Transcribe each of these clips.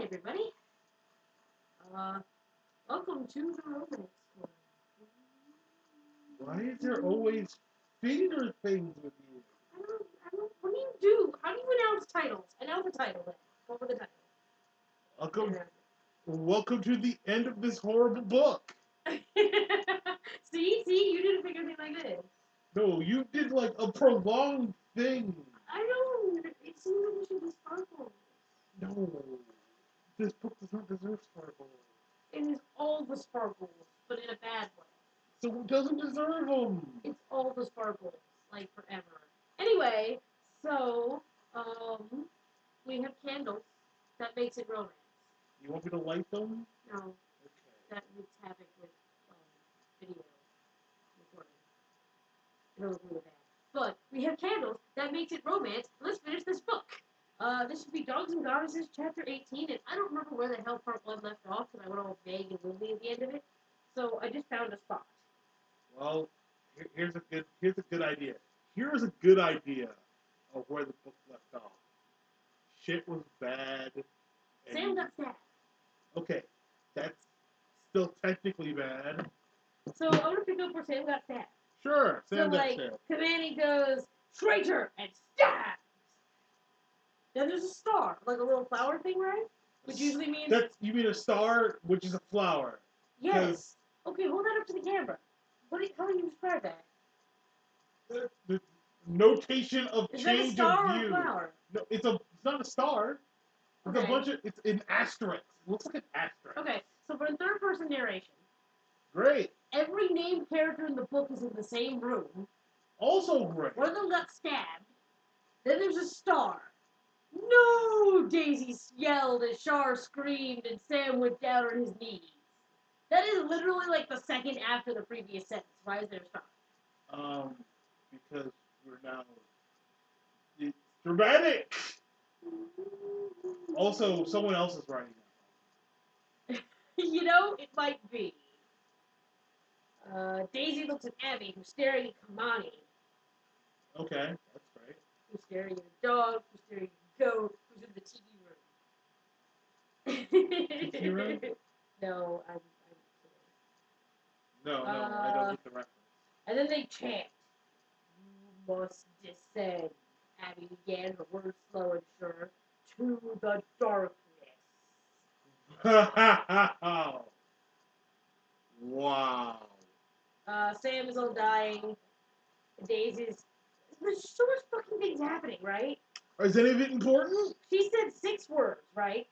everybody. Uh, Welcome to the Romance Club. Why is there always finger things with you? What do you do? How do you announce titles? Announce the title then. What was the title? Welcome, welcome to the end of this horrible book. See, you didn't figure anything like this. No, you did like a prolonged thing. I don't. It seems like we should be sparkle. No, this book does not deserve sparkle. It is all the sparkles, but in a bad way. So it doesn't deserve them. It's all the sparkles, like forever. Anyway, so um, we have candles. That makes it romance. You want me to light them? No, Okay. that wreaks havoc with video recording. It'll look really bad. But we have candles. That makes it romance. Let's finish this book. This should be Dogs and Goddesses, chapter 18, and I don't remember where the hell part 1 left off because I went all vague and wiggly at the end of it. So I just found a spot. Well, here's a good idea. Here's a good idea of where the book left off. Shit was bad. Sam got stabbed. Okay, that's still technically bad. So I want to pick up where Sam got stabbed. Sure, Sam got like, stabbed. Kamani goes, traitor, and stabs! Then there's a star, like a little flower thing, right? Which usually means... You mean a star, which is a flower. Yes. Okay, hold that up to the camera. How do you describe that? The notation of is change that a star of view. Or a flower? No, it's not a star. It's okay. a bunch of... It's an asterisk. It looks like an asterisk. Okay, so for third-person narration... Great. Every named character in the book is in the same room. Also great. One of them got stabbed. Then there's a star. No! Daisy yelled as Char screamed and Sam went down on his knees. That is literally like the second after the previous sentence. Why is there a star? Because we're now... It's dramatic! Also, someone else is writing that. You know, it might be. Daisy looks at Abby, who's staring at Kamani. Okay, that's great. Who's staring at a dog, who's staring at a goat, who's in the TV room. TV room? No, I'm kidding. No, I don't get the reference. And then they chant, "You must descend," Abby began, her words slow and sure, "to the darkness." Wow. Sam is all dying. Daisy's... There's so much fucking things happening, right? Is any of it important? She said 6 words, right?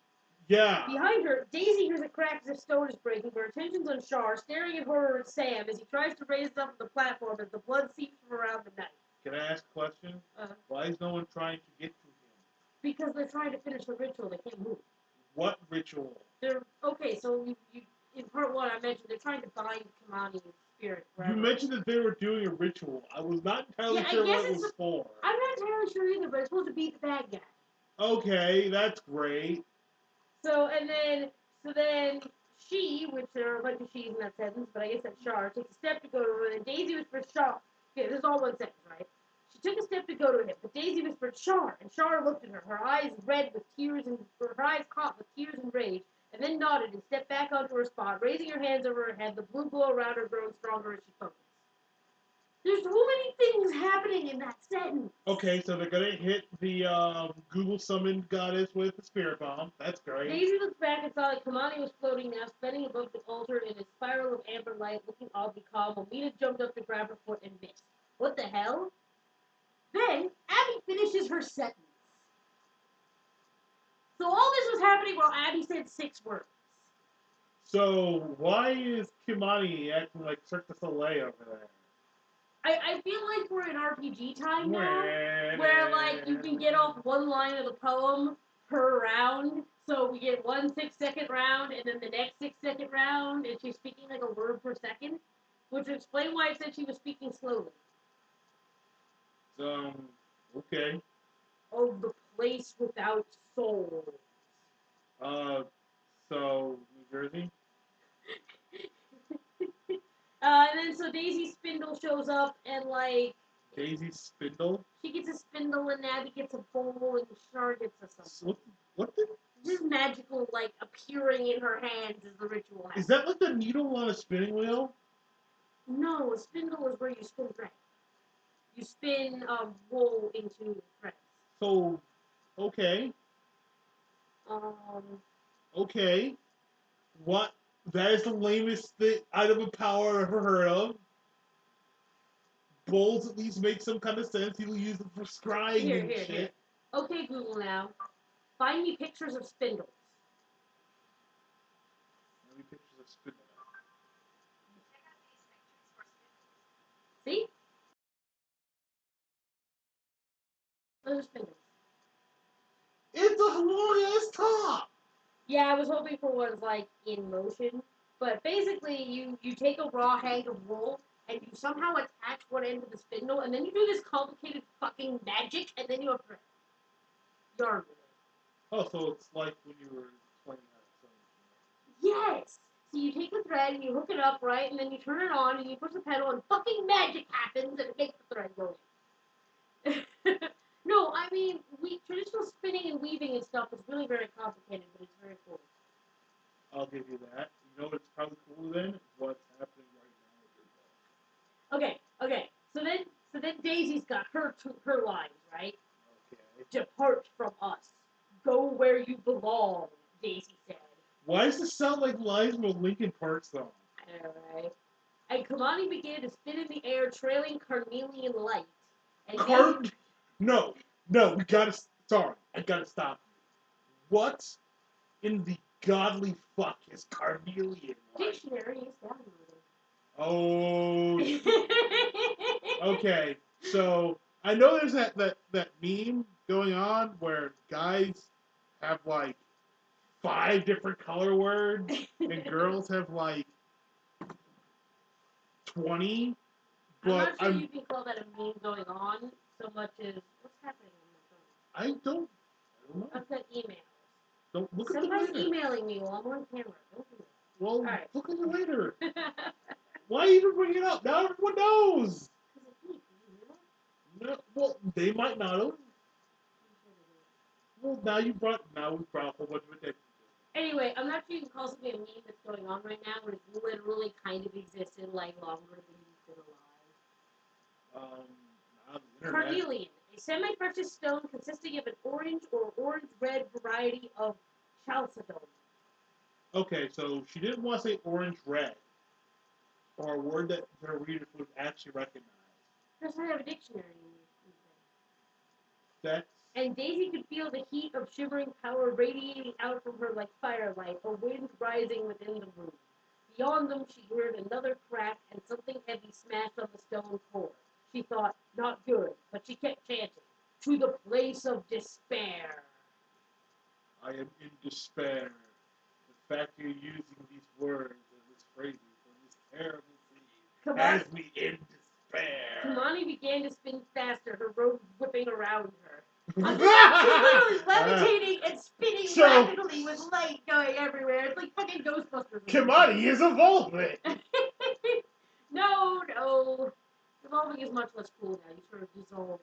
Yeah. Behind her, Daisy hears a crack as if stone is breaking, but her attention's on Char, staring at horror at Sam as he tries to raise up the platform as the blood seeps from around the knife. Can I ask a question? Why is no one trying to get to him? Because they're trying to finish the ritual. They can't move. What ritual? Okay, so you in part 1 I mentioned they're trying to bind Kamani's spirit forever. You mentioned that they were doing a ritual. I was not entirely sure what it was for. I'm not entirely sure either, but it's supposed to beat the bad guy. Okay, that's great. So then she, which there are a bunch of she's in that sentence, but I guess that's Char, takes a step to go to her, and Daisy whispers Char. Okay, this is all one sentence, right? She took a step to go to him, but Daisy whispered Char, and Char looked at her, her eyes red with tears and her eyes hot with tears and rage, and then nodded and stepped back onto her spot, raising her hands over her head, the blue glow around her growing stronger as she focused. There's so many things happening in that sentence. Okay, so they're gonna hit the Google summoned goddess with the spirit bomb. That's great. Daisy looked back and saw that Kamani was floating now, spinning above the altar in a spiral of amber light, looking oddly calm, while Mina jumped up to grab her foot and missed. What the hell? Then, Abby finishes her sentence. So all this was happening while Abby said 6 words. So why is Kimani acting like Cirque du Soleil over there? I feel like we're in RPG time now, where like you can get off one line of the poem per round. So we get 1 6-second round, and then the next 6-second round, and she's speaking like a word per second, which would explain why I said she was speaking slowly. Okay. Of the place without soul. So New Jersey. And then so Daisy Spindle shows up and like... Daisy Spindle? She gets a spindle and Abby gets a bowl and Char gets a something. What the... just magical, like, appearing in her hands as the ritual happens. Is that like the needle on a spinning wheel? No, a spindle is where you spin thread. You spin wool into threads. So, okay. Um, Okay. What? That is the lamest item of power I've ever heard of. Bowls at least make some kind of sense. People use them for scrying and shit. Here. Okay, Google now. Find me pictures of spindles. Let me pictures of spindle. See? Those are spindles. It's a long ass top. Yeah, I was hoping for ones like in motion, but basically you take a raw hang of wool and you somehow attach one end to the spindle, and then you do this complicated fucking magic, and then you have thread. Yarn with it. Oh, so it's like when you were playing that. Yes. So you take the thread and you hook it up, right, and then you turn it on and you push the pedal and fucking magic happens and it makes the thread go in. No, I mean, traditional spinning and weaving and stuff is really very complicated, but it's very cool. I'll give you that. You know what's probably cooler than? What's happening right now with your book. Okay. So then Daisy's got her lines, right? Okay. Depart from us. Go where you belong, Daisy said. Why does this sound like lines from a Linkin Park song? Alright. And Kamani began to spin in the air, trailing carnelian light. And No, we gotta. Sorry, I gotta stop you. What in the godly fuck is carnelian light? Dictionary is down. Oh. Okay, so I know there's that meme going on where guys have like 5 different color words and girls have like 20. But I'm not sure you can call that a meme going on so much as what's happening on my phone. I don't know. I've got emails. Don't look Somebody's at the later. emailing me while I'm on camera. Don't do that. Well, right. Look at it later. Why even bring it up? Now everyone knows. No, well, they might not have. Well, now we brought a whole bunch of attention. Anyway, I'm not sure you can call something a meme that's going on right now, but it's literally kind of existed like longer than you've been alive. Carnelian, a semi-precious stone consisting of an orange or orange-red variety of chalcedony. Okay, so she didn't want to say orange-red, or a word that her readers would actually recognize. Doesn't have a dictionary in That's... And Daisy could feel the heat of shivering power radiating out from her like firelight, a wind rising within the room. Beyond them, she heard another crack and something heavy smashed on the stone floor. She thought, not good, but she kept chanting, to the place of despair. I am in despair. The fact you're using these words and this phrasing for this terrible scene has me in despair. Kamani began to spin faster, her robe whipping around her. She's literally levitating and spinning rapidly with light going everywhere. It's like fucking Ghostbusters. Kamani is evolving! No. Evolving is much less cool now. You sort of dissolve.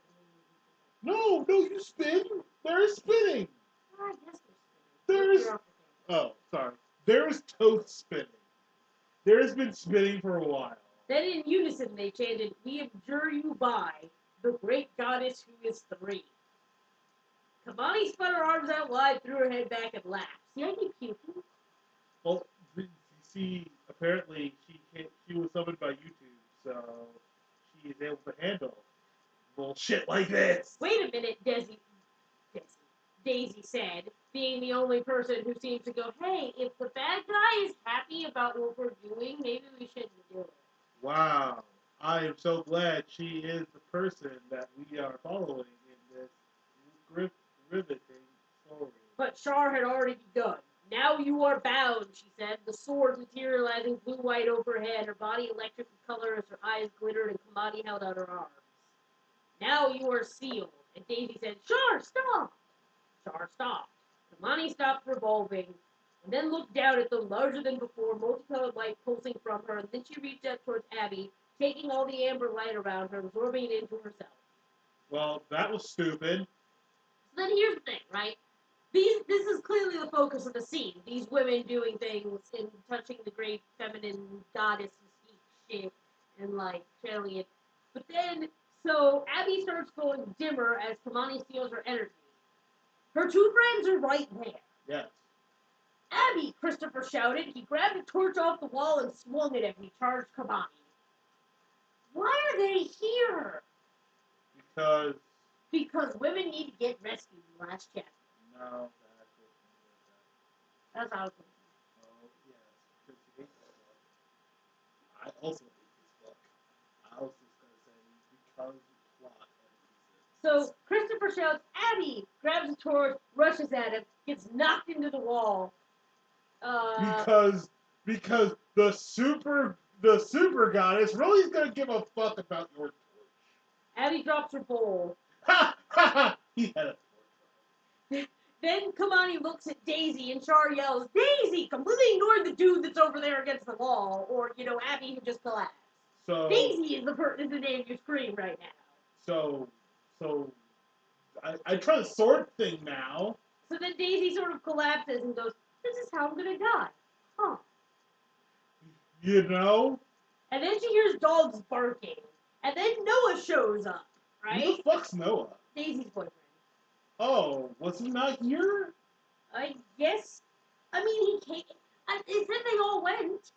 No, you spin. There is spinning. I guess there's spinning. Oh, sorry. There is toast spinning. There has been spinning for a while. Then in unison they chanted, we abjure you by the great goddess who is 3. Kamani spun her arms out wide, threw her head back, and laughed. See, I keep puking. Well, you see, apparently she was summoned by YouTube, so she is able to handle bullshit like this. Wait a minute, Daisy said, being the only person who seemed to go, hey, if the bad guy is happy about what we're doing, maybe we shouldn't do it. Wow. I am so glad she is the person that we are following in this riveting story. But Char had already begun. Now you are bound, she said, the sword materializing blue-white overhead, her body electric in color as her eyes glittered and Kamani held out her arms. Now you are sealed. And Daisy said, Char, stop! Char stopped. Kamani stopped revolving, and then looked down at the larger than before multicolored light pulsing from her, and then she reached out towards Abby, taking all the amber light around her, absorbing it into herself. Well, that was stupid. So then here's the thing, right? This is clearly the focus of the scene. These women doing things and touching the great feminine goddess shit and like channeling it. But then, so Abby starts going dimmer as Kamani steals her energy. Her two friends are right there. Yes. Abby, Christopher shouted. He grabbed a torch off the wall and swung it as he charged Kamani. Why are they here? Because. Because women need to get rescued in the last chapter. No, that's how it's going. Oh, yes, because you hate this book. I also hate this book. I was just going to say, because plot and So Christopher shouts, Abby! Grabs a torch, rushes at him, gets knocked into the wall. Because the super goddess really is going to give a fuck about your torch. Abby drops her bowl. Ha! Ha! Ha! He had a torch. Then Kamani looks at Daisy and Char yells, Daisy! Completely ignoring the dude that's over there against the wall. Or, Abby who just collapsed. So Daisy is the name you scream right now. So I try to sort thing now. So then Daisy sort of collapses and goes, this is how I'm gonna die. Huh. You know? And then she hears dogs barking. And then Noah shows up, right? Who the fuck's Noah? Daisy's boyfriend. Oh, was he not here? I guess. I mean, he came. It said they all went.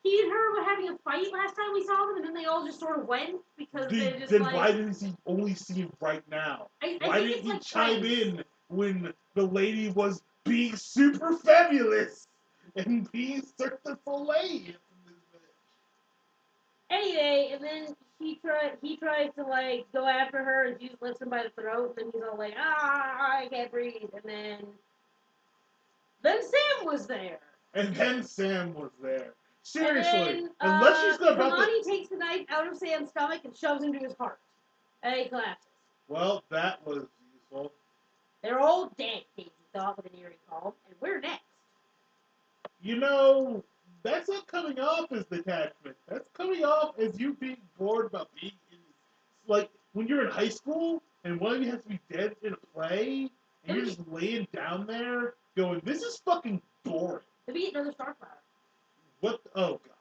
He and her were having a fight last time we saw them, and then they all just sort of went because they just then like. why didn't he only see him right now? Why didn't he chime in when the lady was being super fabulous and being Cirque du Soleil? Anyway, and then he tries to like go after her, and she just lifts him by the throat, and then he's all like, I can't breathe, and then Sam was there. Seriously, then, unless she's gonna Kamani takes the knife out of Sam's stomach and shoves into his heart, and he collapses. Well, that was useful. They're all dead, Daisy thought with an eerie calm, and we're next. That's not coming off as detachment. That's coming off as you being bored about being in like when you're in high school and one of you has to be dead in a play and you're just laying down there going, this is fucking boring. To be another star flower. What? Oh god.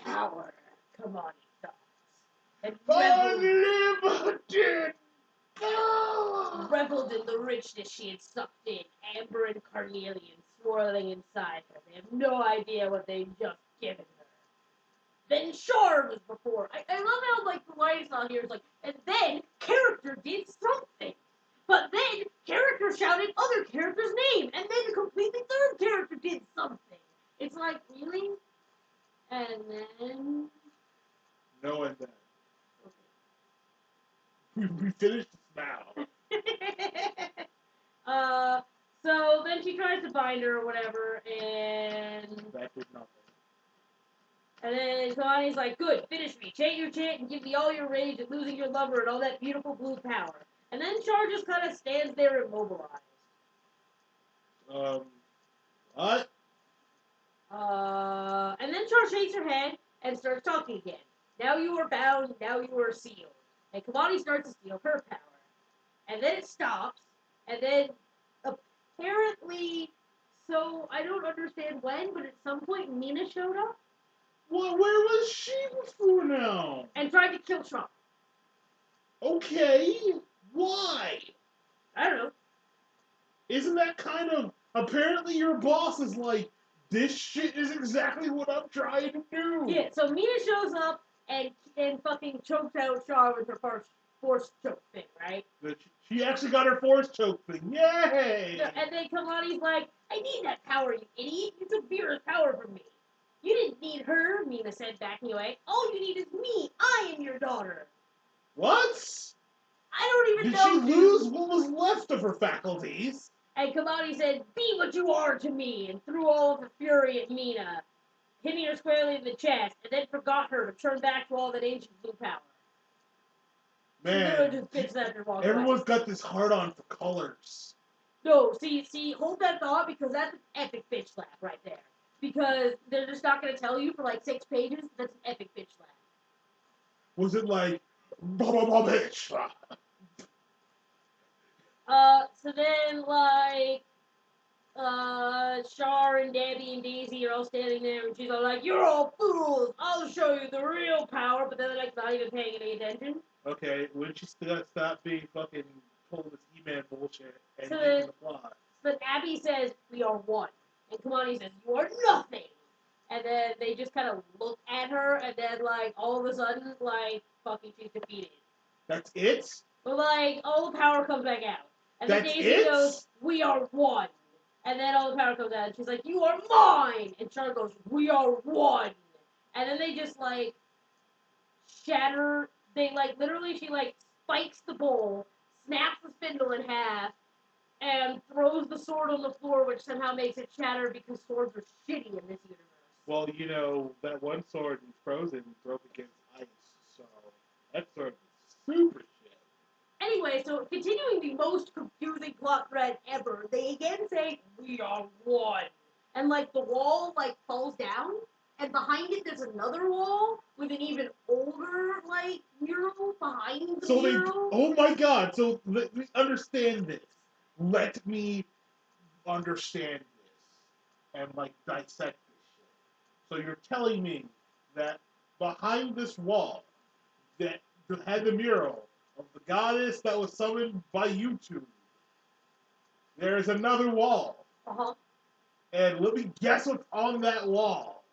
Power. Come on, thoughts. And unlimited reveled in the richness she had sucked in, amber and carnelian swirling inside her. They have no idea what they've just given her. Then Char was before. I love how like the lines on here is like, and then character did something. But then character shouted other character's name, and then a completely third character did something. It's like, really? And then no, and then we finished this now. So then she tries to bind her or whatever, and that did nothing. And then Kalani's like, good, finish me. Chant your chant and give me all your rage at losing your lover and all that beautiful blue power. And then Char just kind of stands there immobilized. What? And then Char shakes her head and starts talking again. Now you are bound, now you are sealed. And Kalani starts to steal her power. And then it stops, and then apparently, so I don't understand when, but at some point Mina showed up. Well, where was she before now? And tried to kill Trump. Okay, why? I don't know. Isn't that kind of... Apparently your boss is like, this shit is exactly what I'm trying to do. Yeah, so Mina shows up and fucking chokes out Char with her first force choke thing, right? She actually got her force choke thing. Yay! And then Kamani's like, I need that power, you idiot. You took Vera's power from me. You didn't need her, Mina said, backing away. All you need is me. I am your daughter. What? I don't even know. Did she lose dude. what was left of her faculties? And Kamani said, be what you are to me, and threw all of her fury at Mina, hitting her squarely in the chest, and then forgot her to turn back to all that ancient blue power. Man, everyone's got this hard-on for colors. No, see, hold that thought, because that's an epic bitch slap right there. Because they're just not going to tell you for like 6 pages. That's an epic bitch slap. Was it like, blah, blah, blah, bitch slap? So then, like, Char and Debbie and Daisy are all standing there, and she's all like, "You're all fools! I'll show you the real power." But then they're like not even paying any attention. Okay, when she stop being fucking full of this E-Man bullshit and So get then, to the plot. so then Abby says, "We are one," and Kamani says, "You are nothing." And then they just kind of look at her, and then like all of a sudden, like fucking she's defeated. That's it? But like all the power comes back out, and then That's Daisy it? goes, "We are one." And then all the power comes out, and she's like, "You are mine." And Char goes, "We are one." And then they just like shatter. They like literally, she like spikes the bowl, snaps the spindle in half, and throws the sword on the floor, which somehow makes it shatter because swords are shitty in this universe. Well, you know, that one sword in Frozen broke against ice, so that sword is super shit. Anyway, so continuing the most confusing plot thread ever, they again say, "We are one." And like the wall like falls down, and behind it there's another wall with an even older like mural behind the So mural. oh my god, so let me understand this. Let me understand this and like dissect this shit. So you're telling me that behind this wall that had the mural of the goddess that was summoned by YouTube, there is another wall. Uh-huh. And let me guess what's on that wall.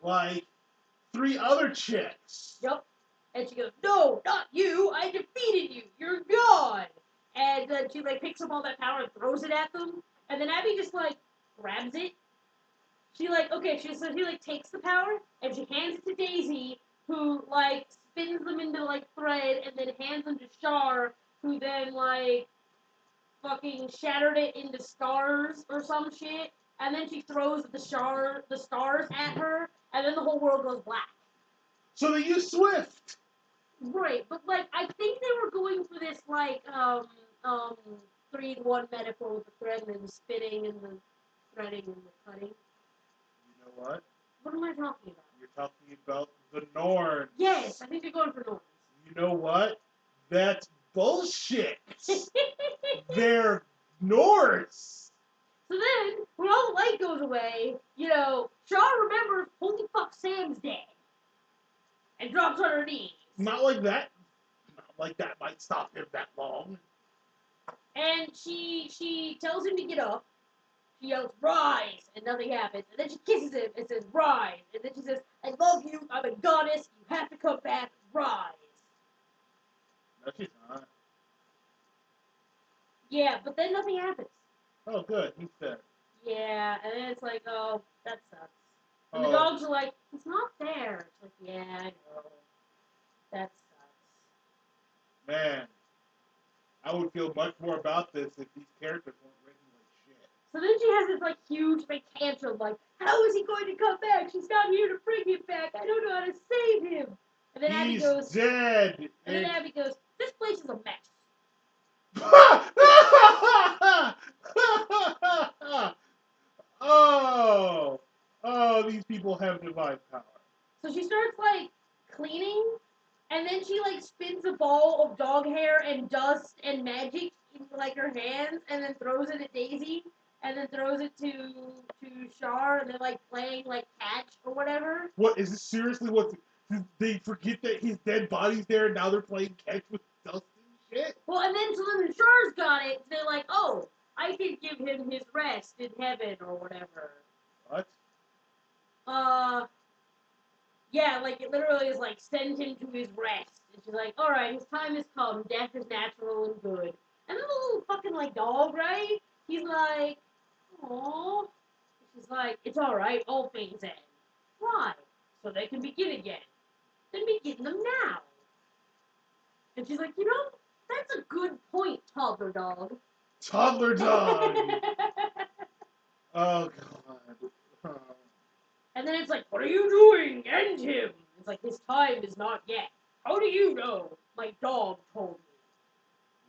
Like 3 other chicks. Yep. And she goes, "No, not you. I defeated you. You're gone." And then she like picks up all that power and throws it at them. And then Abby just like grabs it. She like okay, she like takes the power and she hands it to Daisy, who like spins them into like thread, and then hands them to Char, who then like fucking shattered it into stars or some shit. And then she throws the stars at her, and then the whole world goes black. So they use Swift. Right, but like I think they were going for this like um 3-in-1 metaphor with the thread and the spinning and the threading and the cutting. You know what? What am I talking about? You're talking about the Norns. Yes, I think they're going for Norns. You know what? That's bullshit. They're Norse. So then, when all the light goes away, Shaw remembers, holy fuck, Sam's dead. And drops on her knees. Not like that. Not like that might stop him that long. And she tells him to get up. She yells, "Rise!" And nothing happens. And then she kisses him and says, "Rise!" And then she says, "I love you. I'm a goddess. You have to come back. Rise!" No, she's not. Yeah, but then nothing happens. Oh, good. He's dead. Yeah, and then it's like, oh, that sucks. And Oh. the dogs are like, "He's not there." It's like, yeah, I know. That sucks. Man, I would feel much more about this if these characters weren't written like shit. So then she has this like huge big tantrum, like, "How is he going to come back? She's not here to bring him back. I don't know how to save him." And then Abby He's goes, dead. and then Abby goes, "This place is a mess." Oh, these people have divine power. So she starts like cleaning, and then she like spins a ball of dog hair and dust and magic into like her hands, and then throws it at Daisy, and then throws it to Char, and they're like playing like catch or whatever. What is this seriously? What they forget that his dead body's there, and now they're playing catch with dust and shit. Well, and then so then the Char's got it. They're like, "Oh, I can give him his rest in heaven or whatever." What? Uh, yeah, like it literally is like send him to his rest. And she's like, "All right, his time has come. Death is natural and good." And then the little fucking like dog, right? He's like, "Aww." She's like, "It's all right. All things end. Why? So they can begin again. Then begin them now." And she's like, "That's a good point, toddler dog." Toddler dog. Oh god. Oh. And then it's like, "What are you doing? End him." It's like, "His time is not yet." "How do you know?" "My dog told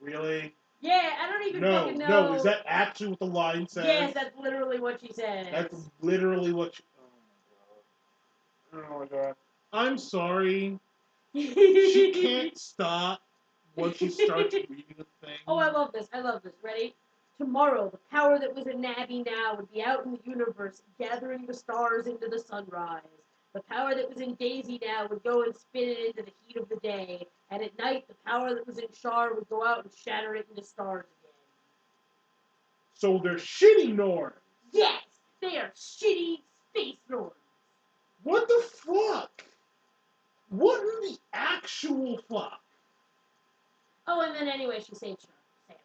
me." Really? Yeah, I don't even fucking know. No. Is that actually what the line says? Yes, that's literally what she says. That's literally what. Oh my god. I'm sorry. She can't stop once she starts reading a thing. Oh, I love this. I love this. Ready? Tomorrow, the power that was in Nabby now would be out in the universe, gathering the stars into the sunrise. The power that was in Daisy now would go and spin it into the heat of the day. And at night, the power that was in Char would go out and shatter it into stars again. So they're shitty Norns. Yes! They are shitty space Norns. What the fuck? What in the actual fuck? Oh, and then anyway, she saves Char. Sam.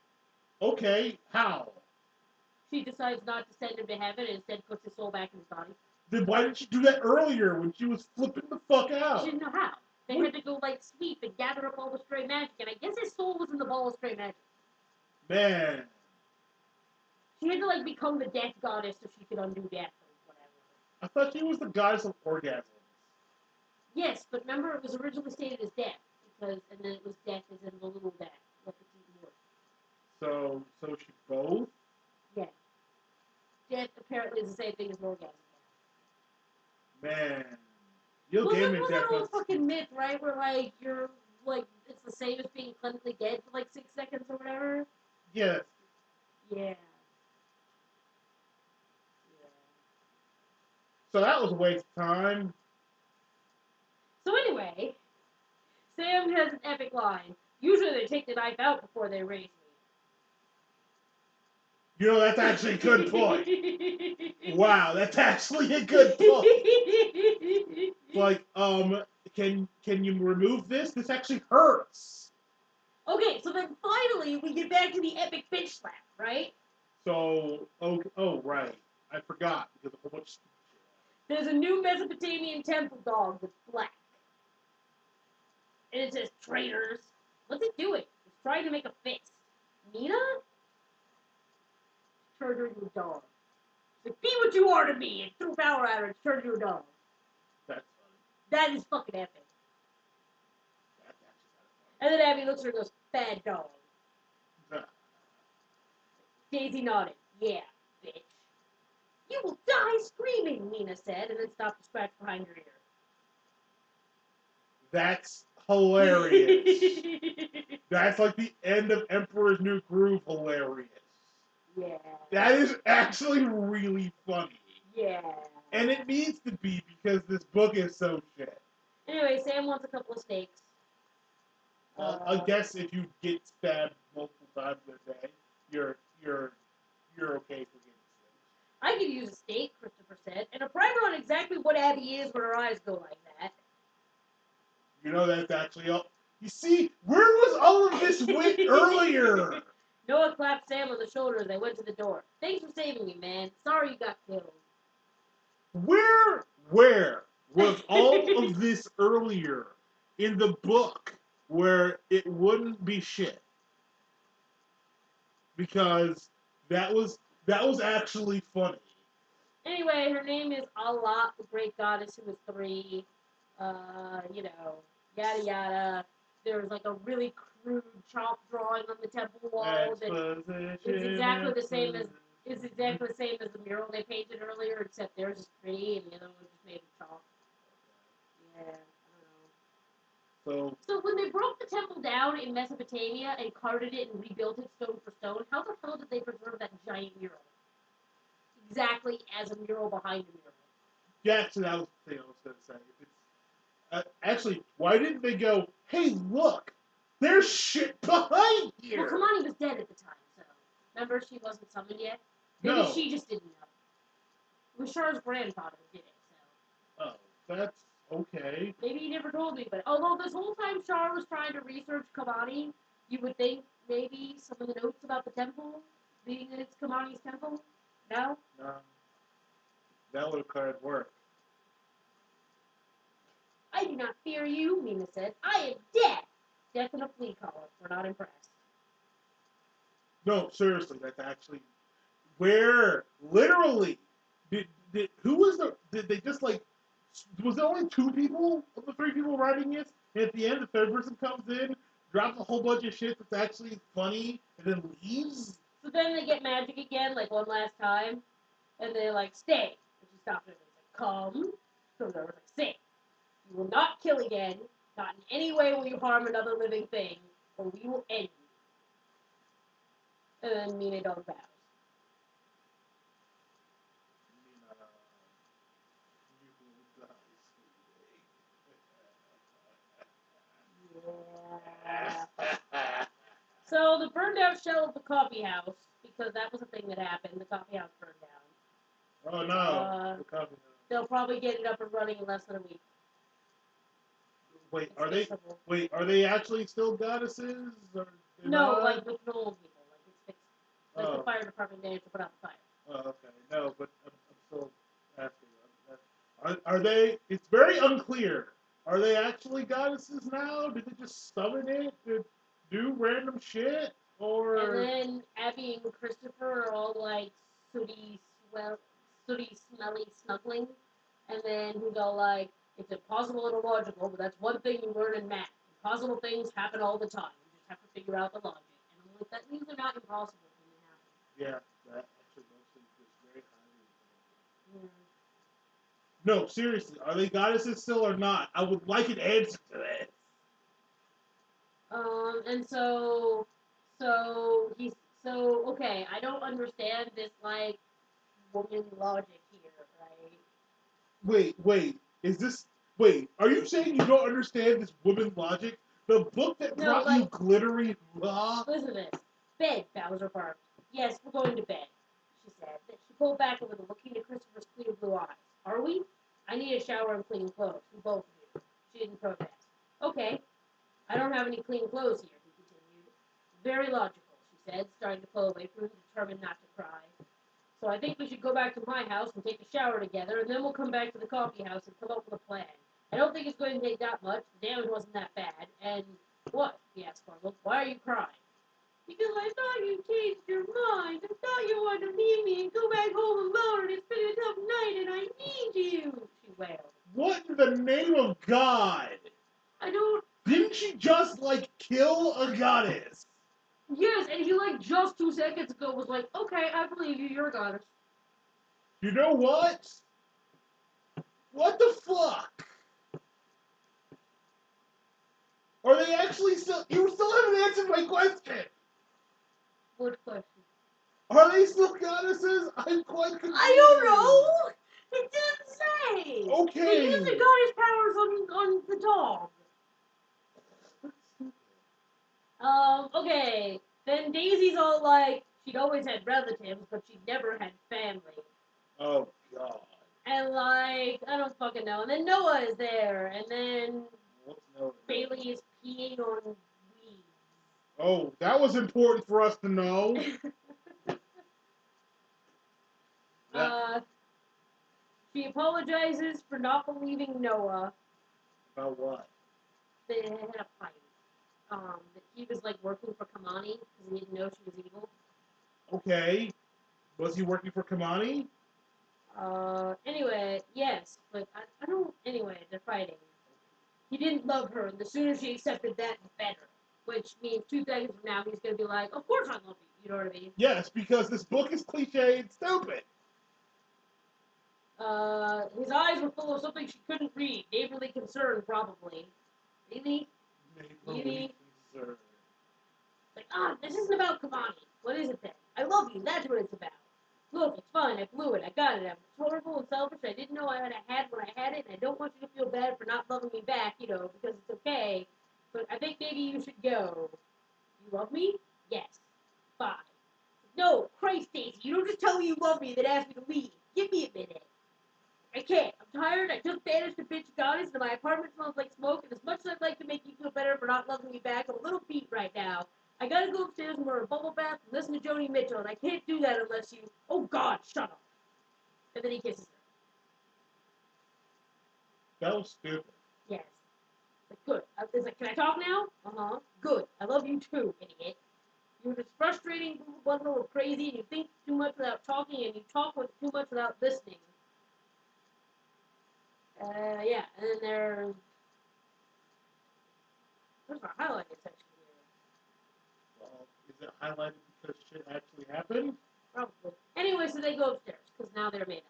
Okay, how? She decides not to send him to heaven and instead puts his soul back in his body. Then why didn't she do that earlier when she was flipping the fuck out? She didn't know how. They had to go like sweep and gather up all the stray magic, and I guess his soul was in the ball of stray magic. Man. She had to like become the death goddess so she could undo death or whatever. I thought she was the goddess of orgasms. Yes, but remember it was originally stated as death and then it was death as in the little death, like the more. So she both? Yeah. Death apparently is the same thing as an orgasm. Man. You'll Well, give that me was death. that old fucking myth, right? Where like you're like it's the same as being clinically dead for like 6 seconds or whatever. Yes. Yeah. So that was a waste of time. So anyway, Sam has an epic line. Usually they take the knife out before they raise me. You know, that's actually a good point. Wow, that's actually a good point. Like, can you remove this? This actually hurts. Okay, so then finally we get back to the epic bitch slap, right? So, oh right. I forgot because of a whole bunch of shit. There's a new Mesopotamian temple dog that's black. And it says traitors. What's it doing? It's trying to make a fist. Nina? Turned her into a dog. She's like, be what you are to me, and threw power at her and turned her into a dog. That's That is fucking epic. That's actually And then Abby looks at her and goes, bad dog. kind of Daisy nodded. Yeah, bitch. You will die screaming, Nina said, and then stopped to scratch behind her ear. That's hilarious. That's like the end of Emperor's New Groove hilarious. Yeah. That is actually really funny. Yeah. And it needs to be because this book is so shit. Anyway, Sam wants a couple of steaks. Well, I guess if you get stabbed multiple times a day, you're okay for getting stabbed. I could use a steak, Christopher said, and a primer on exactly what Abby is when her eyes go like that. You know that's actually all. You see, where was all of this wit earlier? Noah clapped Sam on the shoulder as they went to the door. Thanks for saving me, man. Sorry you got killed. Where was all of this earlier in the book where it wouldn't be shit? Because that was actually funny. Anyway, her name is Allah, the great goddess who was 3. Yada yada. There was like a really crude chalk drawing on the temple wall that is exactly the same as the mural they painted earlier, except theirs is pretty and the other one was just made of chalk. Yeah, I don't know. So when they broke the temple down in Mesopotamia and carted it and rebuilt it stone for stone, how the hell did they preserve that giant mural? Exactly as a mural behind a mural. Yeah, actually, that was the thing I was going to say. Actually, why didn't they go, hey, look, there's shit behind here? Well, Kamani was dead at the time, so. Remember, she wasn't summoned yet? Maybe No. she just didn't know. It was Char's grandfather who did it, so. Oh, that's okay. Maybe he never told me, but although this whole time Char was trying to research Kamani, you would think maybe some of the notes about the temple being that it's Kamani's temple? No? No. That would have cleared work. I do not fear you, Mina said. I am death. Death in a flea collar. We're not impressed. No, seriously, that's actually where literally did who was did they just like was there only 2 people of the 3 people writing this? And at the end, the third person comes in, drops a whole bunch of shit that's actually funny, and then leaves. So then they get magic again, like one last time, and they're like, stay. And she stopped her and it's like, come. So they were like, stay. You will not kill again. Not in any way will you harm another living thing, or we will end you. And then Mina Dog bows. Yeah. So the burned out shell of the coffee house, because that was a thing that happened. The coffee house burned down. Oh no! The coffee house. They'll probably get it up and running in less than a week. Wait, It's are they? fixable. Wait, are they actually still goddesses? Or No, not? like with normal people, like it's fixed. Like the Oh. fire department managed to put out the fire. Oh, okay. No, but I'm still asking. Are they? It's very unclear. Are they actually goddesses now? Did they just summon it to do random shit? Or And then Abby and Christopher are all like sooty, smelly, snuggling. And then he's all like, it's impossible and illogical, but that's one thing you learn in math. Impossible things happen all the time. You just have to figure out the logic. And I'm like, that means they're not impossible when they happen. yeah, that actually mostly is very highly. Yeah. No, seriously, are they goddesses still or not? I would like an answer to this. And okay, I don't understand this like woman logic here, right? Wait, is this? Wait, are you saying you don't understand this woman logic? The book that No, brought you like, glittery law? listen to this. Bed, Bowser barked. Yes, we're going to bed, she said. Then she pulled back a little, looking into Christopher's clear blue eyes. Are we? I need a shower and clean clothes. We both do. She didn't protest. Okay. I don't have any clean clothes here, he continued. Very logical, she said, starting to pull away from him, determined not to cry. So I think we should go back to my house and take a shower together, and then we'll come back to the coffee house and come up with a plan. I don't think it's going to take that much. The damage wasn't that bad. And what? He asked puzzled. Why are you crying? Because I thought you changed your mind. I thought you wanted to leave me and go back home alone and spend a tough night, and I need you, she wailed. What in the name of God? I don't. Didn't she just, like, kill a goddess? Yes, and he, like, just 2 seconds ago was like, okay, I believe you, you're a goddess. You know what? What the fuck? Are they actually still... You still haven't answered my question! What question? Are they still goddesses? I'm quite confused. I don't know! It didn't say! Okay. They used the goddess powers on the dog. Okay. Then Daisy's all like, she'd always had relatives, but she'd never had family. Oh, God. And like, I don't fucking know. And then Noah is there, and then What's Noah? Bailey is peeing on weeds. Oh, that was important for us to know. She apologizes for not believing Noah. About what? They had a fight. That he was like working for Kamani because he didn't know she was evil. Okay. Was he working for Kamani? Anyway, yes, but I don't. Anyway, they're fighting. He didn't love her, and the sooner she accepted that, the better. Which means 2 seconds from now, he's gonna be like, "Of course I love you." You know what I mean? Yes, because this book is cliche and stupid. His eyes were full of something she couldn't read. Neighborly concern, probably. Maybe. Maybe. Like, this isn't about Kamani. What is it then? I love you. That's what it's about. Look, it's fine. I blew it. I got it. I'm horrible and selfish. I didn't know I had what I had it, and I don't want you to feel bad for not loving me back, because it's okay. But I think maybe you should go. You love me? Yes. Bye. No, Christ, Daisy. You don't just tell me you love me and then ask me to leave. Give me a minute. I can't. I'm tired. I just banished a bitch goddess, and my apartment smells like smoke. And as much as I'd like to make you feel better for not loving me back, I'm a little beat right now. I gotta go upstairs and wear a bubble bath and listen to Joni Mitchell, and I can't do that unless you. Oh God, shut up. And then he kisses her. That was stupid. Yes. Like, good. It's like, can I talk now? Good. I love you too, idiot. You're just frustrating, bundle of crazy, and you think too much without talking, and you talk with too much without listening. Yeah, and then there's a highlighted section here. Well, is it highlighted because shit actually happened? Probably. Anyway, so they go upstairs, because now they're made up.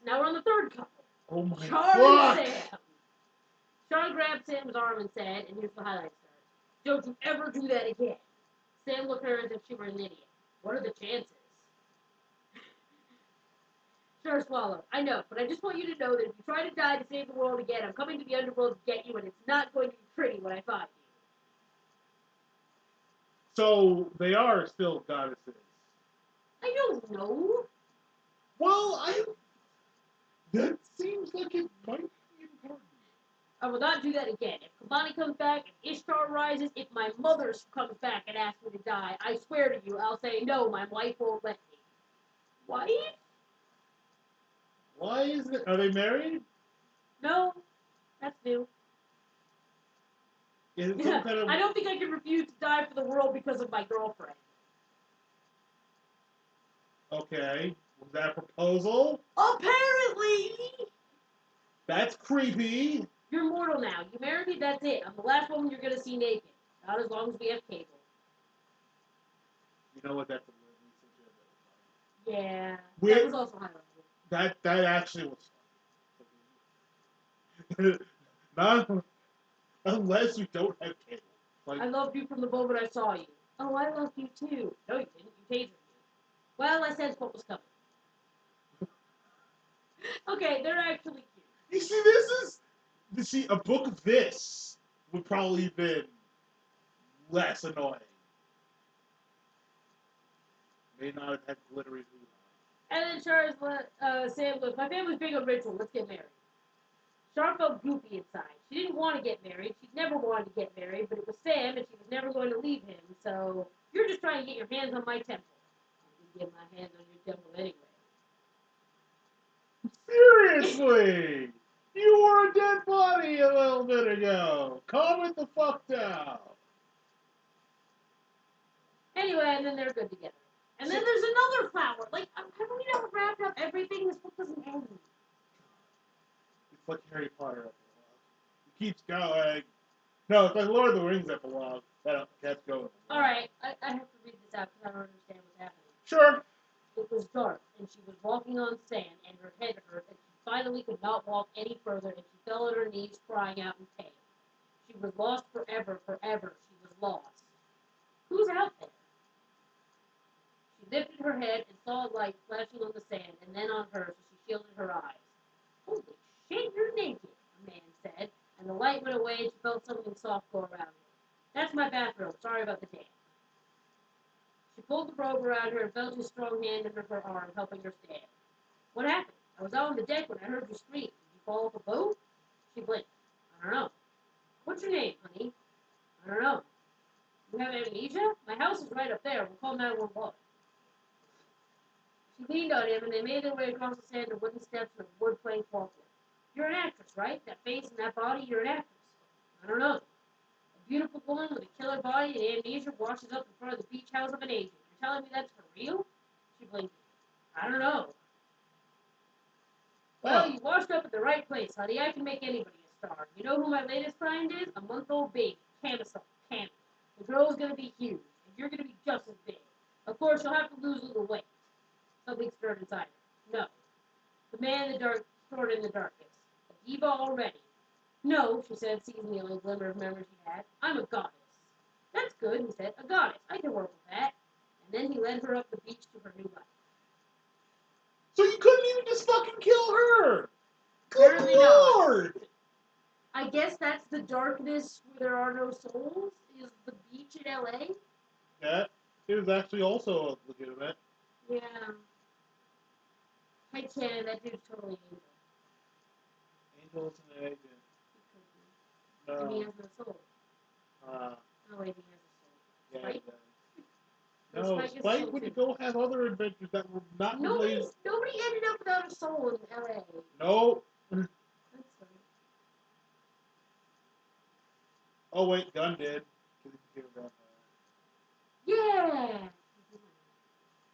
So now we're on the third couple. Oh my Charlie fuck! and Sam. Charlie grabbed Sam's arm and said, and here's the highlight start. Don't you ever do that again. Sam looked at her as if she were an idiot. What are the chances? Sure, swallow. I know, but I just want you to know that if you try to die to save the world again, I'm coming to the underworld to get you, and it's not going to be pretty when I find you. So they are still goddesses. I don't know. Well, that seems like it might be important. I will not do that again. If Kabani comes back, if Ishtar rises, if my mother comes back and asks me to die, I swear to you, I'll say no, my wife won't let me. Wife? Why is it? Are they married? No, that's new. Is it some kind of? I don't think I can refuse to die for the world because of my girlfriend. Okay, was that a proposal? Apparently! That's creepy. You're mortal now. You marry me, that's it. I'm the last woman you're gonna see naked. Not as long as we have cable. You know what? That's a Yeah. We're, That was also high level. that actually was fun. Not unless you don't have cable. Like, I loved you from the moment I saw you. Oh, I loved you too. No, you didn't. You tasered me. Well, I sensed what was coming. Okay, they're actually cute. you see, a book of this would probably have been less annoying. May not have had glittery hoo. And then Char's Sam goes, my family's big on ritual. Let's get married. Char felt goopy inside. She didn't want to get married. She'd never wanted to get married, but it was Sam, and she was never going to leave him. So you're just trying to get your hands on my temple. I can get my hands on your temple anyway. Seriously! You were a dead body a little bit ago. Calm it the fuck down. Anyway, and then they're good together. And then there's another flower. Like, haven't we not wrapped up everything? This book doesn't end. It's like Harry Potter epilogue. It keeps going. No, it's like Lord of the Rings epilogue. That kept going. All right, I have to read this out because I don't understand what's happening. Sure. It was dark, and she was walking on sand, and her head hurt, and she finally could not walk any further, and she fell on her knees, crying out in pain. She was lost forever, forever. She was lost. Who's out there? She lifted her head and saw a light flashing on the sand, and then on her, so she shielded her eyes. Holy shit, you're naked, a man said, and the light went away, and she felt something soft go around her. That's my bathrobe. Sorry about the damp. She pulled the robe around her and felt his strong hand under her arm, helping her stand. What happened? I was out on the deck when I heard you scream. Did you fall off a boat? She blinked. I don't know. What's your name, honey? I don't know. You have amnesia? My house is right up there. We'll call 911. She leaned on him, and they made their way across the sand to wooden steps and a wood plank walkway. You're an actress, right? That face and that body, you're an actress. I don't know. A beautiful woman with a killer body and amnesia washes up in front of the beach house of an agent. You're telling me that's for real? She blinked. I don't know. Well, you washed up at the right place, honey. I can make anybody a star. You know who my latest client is? A month-old baby, Camisole, Cammy. The girl's gonna be huge, and you're gonna be just as big. Of course, you'll have to lose a little weight. Something stirred inside her. No. The man in the dark stirred in the darkness. A diva already. No, she said, seizing the only glimmer of memory she had. I'm a goddess. That's good, he said. A goddess. I can work with that. And then he led her up the beach to her new life. So you couldn't even just fucking kill her? Good Apparently Lord! not. I guess that's the darkness where there are no souls, is the beach in LA? That is actually also legitimate. Yeah. I can't, that dude's totally evil. Angel isn't an agent. And he No. has no soul. Uh, Oh wait, he has a soul. yeah, Spike? he does. No, Spike would go have other adventures that were not related. Nobody ended up without a soul in LA. No. That's right. Oh wait, Gunn did. Yeah.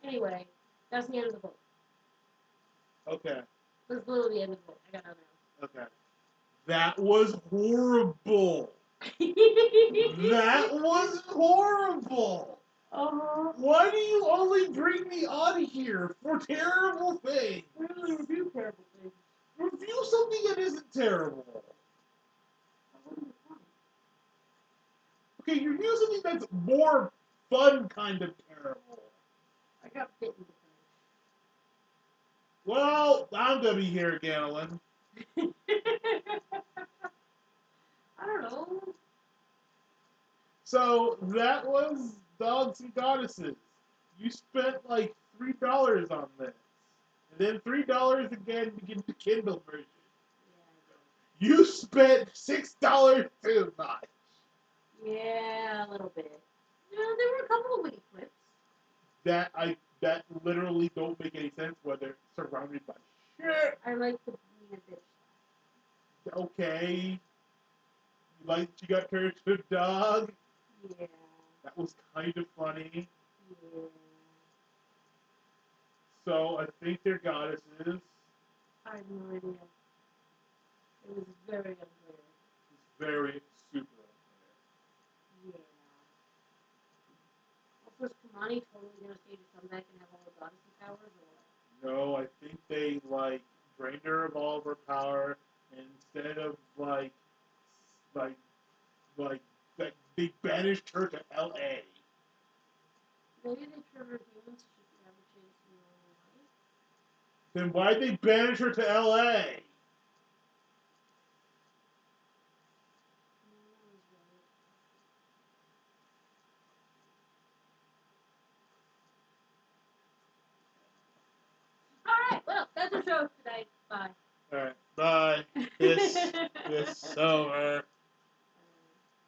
Anyway, that's the end of the book. Okay. That's literally the end of the book. I got nothing else. Okay. That was horrible. That was horrible. Uh-huh. Why do you only bring me on here for terrible things? We really review terrible things. Review something that isn't terrible. Okay, you're do something that's more fun, kind of terrible. I got bitten. Well, I'm gonna be here again, Ellen. I don't know. So that was Dogs and Goddesses. You spent like $3 on this, and then $3 again to get the Kindle version. You spent $6 too much. Yeah, a little bit. There were a couple of witty clips. That literally don't make any sense whether surrounded by shit. I like the being a bitch. Okay. You like you got turned to a dog? Yeah. That was kind of funny. Yeah. So I think they're goddesses. I have no idea. It was very unclear. It's very super Yeah. Also, is Kamani totally gonna stage a comeback and have all the goddessy powers, or what? unfair. No, I think they like drained her of all of her power, and instead of like like that they banished her to L.A. Maybe they turn her demons so she can have a chance in normal life. Then why'd they banish her to L.A.? Alright, well, that's our show today. Bye. All right, bye. This over.